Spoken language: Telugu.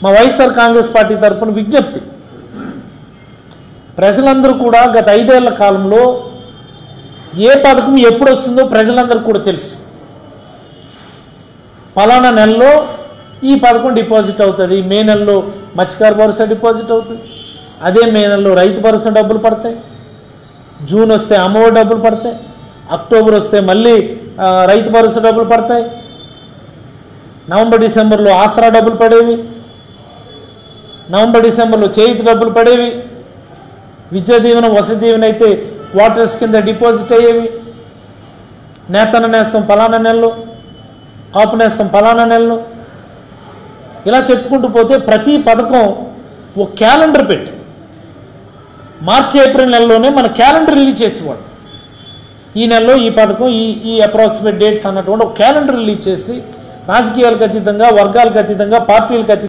మా వైఎస్ఆర్ కాంగ్రెస్ పార్టీ తరఫున విజ్ఞప్తి, ప్రజలందరూ కూడా గత 5 ఏళ్ల కాలంలో ఏ పథకం ఎప్పుడు వస్తుందో ప్రజలందరికీ కూడా తెలుసు. పలానా నెలలో ఈ పథకం డిపాజిట్ అవుతుంది, మే నెలలో మత్స్యకార భరోసా డిపాజిట్ అవుతుంది, అదే మే నెలలో రైతు భరోసా డబ్బులు పడతాయి, జూన్ వస్తే అమ్మఒడి డబ్బులు పడతాయి, అక్టోబర్ వస్తే మళ్ళీ రైతు భరోసా డబ్బులు పడతాయి, నవంబర్ డిసెంబర్లో ఆసరా డబ్బులు పడేవి, నవంబర్ డిసెంబర్లో చేయుత డబ్బులు పడేవి, విద్యా దీవెన వసతి దీవెన అయితే క్వార్టర్స్ కింద డిపాజిట్ అయ్యేవి, నేతన నేస్తం పలానా నెలలో, కాపు నేస్తం పలానా నెలలో, ఇలా చెప్పుకుంటూ పోతే ప్రతి పథకం ఒక క్యాలెండర్ పెట్టి మార్చి ఏప్రిల్ నెలలోనే మన క్యాలెండర్ రిలీజ్ చేసేవాడు. ఈ నెలలో ఈ పథకం ఈ అప్రాక్సిమేట్ డేట్స్ అన్నటువంటి ఒక క్యాలెండర్ రిలీజ్ చేసి రాజకీయాలకు అతీతంగా, వర్గాలకు అతీతంగా, పార్టీలకు అతీతంగా